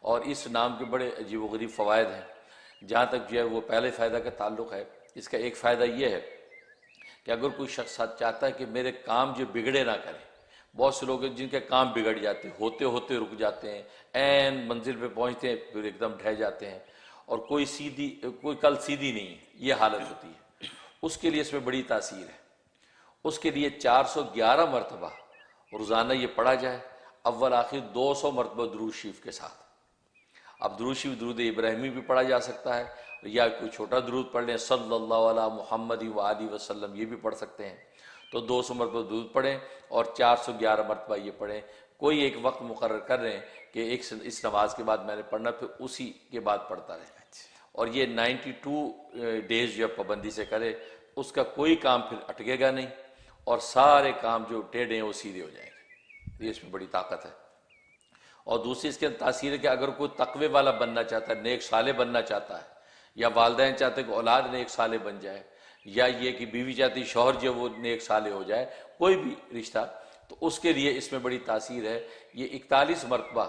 और इस नाम के बड़े अजीब-व-गरीब फ़वाइद हैं। जहाँ तक जो है वो पहले फ़ायदा का ताल्लुक़ है, इसका एक फ़ायदा ये है कि अगर कोई शख्स चाहता है कि मेरे काम जो बिगड़े ना करें, बहुत से लोग हैं जिनके काम बिगड़ जाते हैं, होते होते रुक जाते हैं, ऐन मंजिल पे पहुँचते हैं फिर एकदम ढह जाते हैं और कोई कल सीधी नहीं है, ये हालत होती है। उसके लिए इसमें बड़ी तासीर है। उसके लिए 411 मरतबा रोज़ाना ये पढ़ा जाए, अव्वल आखिर 200 मरतबा दुरूद शरीफ के साथ। अब दुरूद शरीफ दुरूद इब्राहिमी भी पढ़ा जा सकता है, या कोई छोटा दुरूद पढ़ लें, सल्लल्लाहु अलैहि मुहम्मद व आलिहि वसल्लम, ये भी पढ़ सकते हैं। तो 200 मरतबा दुरूद पढ़ें और 411 मरतबा ये पढ़ें। कोई एक वक्त मुकर्रर कर रहे हैं कि एक इस नमाज के बाद मैंने पढ़ना, फिर उसी के बाद पढ़ता रहे। और ये 92 डेज जब पाबंदी से करे, उसका कोई काम फिर अटकेगा नहीं और सारे काम जो टेढ़े हैं वो सीधे हो जाएंगे। ये इसमें बड़ी ताकत है। और दूसरी इसके अंदर तासीर है कि अगर कोई तकवे वाला बनना चाहता है, नेक साले बनना चाहता है, या वालिदैन चाहते हैं कि औलाद नेक साले बन जाए, या ये कि बीवी चाहती शौहर जो वो नेक साले हो जाए, कोई भी रिश्ता, तो उसके लिए इसमें बड़ी तासीर है। ये 41 मरतबा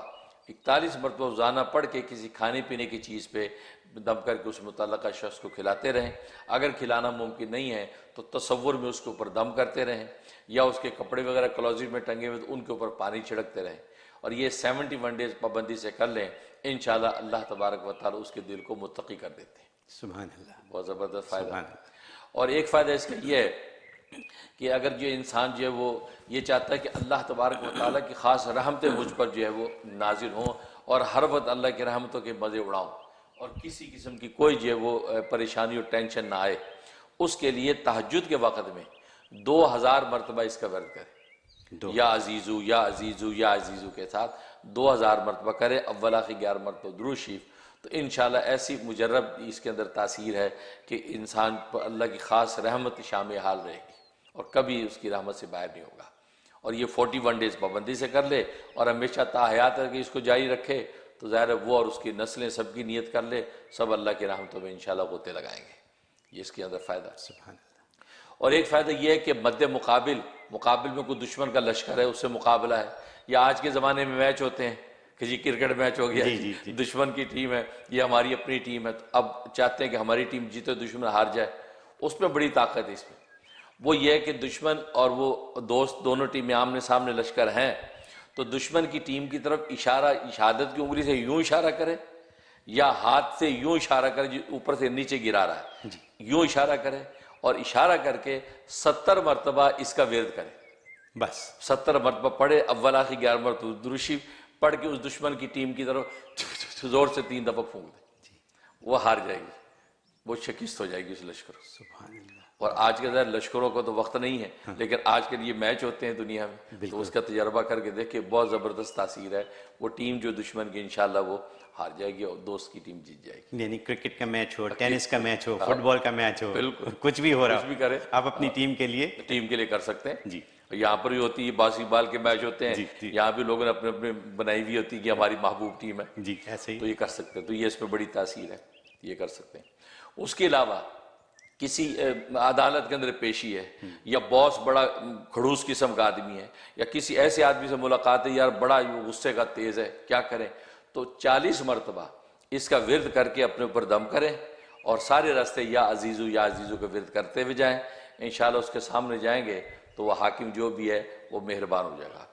रोज़ाना पढ़ के किसी खाने पीने की चीज़ पे दम करके उस मुतल्लका शख्स को खिलाते रहें। अगर खिलाना मुमकिन नहीं है तो तसव्वुर में उसके ऊपर दम करते रहें, या उसके कपड़े वगैरह क्लोजेट में टंगे हुए तो उनके ऊपर पानी छिड़कते रहें। और ये 71 डेज पाबंदी से कर लें, इंशाअल्लाह अल्लाह तबारक व तआला उसके दिल को मुत्तकी कर देते हैं। सुभान अल्लाह, बहुत ज़बरदस्त फ़ायदा। और एक फ़ायदा इसका ये है कि अगर जो इंसान जो है वो ये चाहता है कि अल्लाह तबारक व तआला की ख़ास रहमतें मुझ पर जो है वो नाजिल हों और हर वक्त अल्लाह की रहमतों के मज़े उड़ाऊँ और किसी किस्म की कोई जो है वो परेशानी और टेंशन ना आए, उसके लिए तहज्जुद के वक़्त में 2000 मरतबा इसका वर्द करें। या अजीज़ू या अजीज़ू या अजीज़ू के साथ 2000 मरतबा करें, अव्वल आखिर 11 मरतबा दुरूद शरीफ। तो इंशाअल्लाह ऐसी मुजर्रब इसके अंदर तासीर है कि इंसान पर अल्लाह की ख़ास रहमत शामिल हाल रहेगी और कभी उसकी रहमत से बाहर नहीं होगा। और ये 41 डेज़ पाबंदी से कर ले और हमेशा ताहयात करके इसको जारी रखे, तो ज़ाहिर है वो और उसकी नस्लें सबकी नीयत कर ले, सब अल्लाह की रहमतों में इंशाअल्लाह गोते लगाएंगे। ये इसके अंदर फ़ायदा। और एक फ़ायदा ये है कि मद्दे मुकाबिल में कोई दुश्मन का लश्कर है, उससे मुकाबला है। या आज के ज़माने में मैच होते हैं कि जी क्रिकेट मैच हो गया, जी दुश्मन की टीम है, ये हमारी अपनी टीम है, तो अब चाहते हैं कि हमारी टीम जीते, दुश्मन हार जाए। उसमें बड़ी ताकत है इसमें। वो ये है कि दुश्मन और वो दोस्त दोनों टीमें आमने सामने लश्कर हैं, तो दुश्मन की टीम की तरफ शहादत की उंगली से यूं इशारा करे या हाथ से यूं इशारा करे, ऊपर से नीचे गिरा रहा है, यूं इशारा करे और इशारा करके 70 मरतबा इसका विर्द करे। बस 70 मरतबा पढ़े, अव्वल आखिर 11 मरतबा दुरूद शरीफ पढ़ के उस दुश्मन की टीम की तरफ जोर से 3 दफ़ा फूंक दे, वो हार जाएगी, वो शिकस्त हो जाएगी उस लश्कर। और आज के ज़रा लश्करों को तो वक्त नहीं है, लेकिन आज के लिए मैच होते हैं दुनिया में, तो उसका तजर्बा करके देखिए, बहुत ज़बरदस्त तासीर है। वो टीम जो दुश्मन की इंशाअल्लाह वो हार जाएगी और दोस्त की टीम जीत जाएगी। यानी क्रिकेट का मैच हो, टेनिस का मैच हो, फुटबॉल का मैच हो, बिल्कुल कुछ भी हो रहा, कुछ भी करे आप अपनी टीम के लिए कर सकते हैं जी। यहाँ पर भी होती है बास्केटबॉल के मैच होते हैं, यहाँ भी लोगों ने अपने अपने बनाई हुई होती है कि हमारी महबूब टीम है जी, ऐसे ही तो ये कर सकते हैं। तो ये इसमें बड़ी तासीर है, ये कर सकते हैं। उसके अलावा किसी अदालत के अंदर पेशी है, या बॉस बड़ा खड़ूस किस्म का आदमी है, या किसी ऐसे आदमी से मुलाकात है, यार बड़ा गुस्से का तेज़ है, क्या करें, तो 40 मरतबा इसका विर्द करके अपने ऊपर दम करें और सारे रास्ते या अजीज़ू का विर्द करते हुए जाएं। इंशाअल्लाह उसके सामने जाएंगे तो वह हाकिम जो भी है वो मेहरबान हो जाएगा।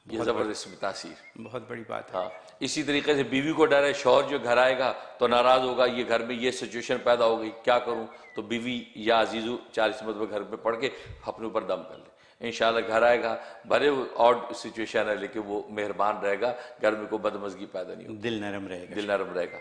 ये ज़बरदस्त तासीर, बहुत बड़ी बात है। हाँ, इसी तरीके से बीवी को डर है, शौहर जो घर आएगा तो नाराज़ होगा, ये घर में ये सिचुएशन पैदा हो गई, क्या करूं, तो बीवी या अजीज़ू 40 मरतबा घर पे पढ़ के अपने ऊपर दम कर ले, इंशाअल्लाह घर आएगा, भले ऑड सिचुएशन है लेकिन वो मेहरबान रहेगा, घर में कोई बदमज़गी पैदा नहीं होगी, दिल नरम रहेगा।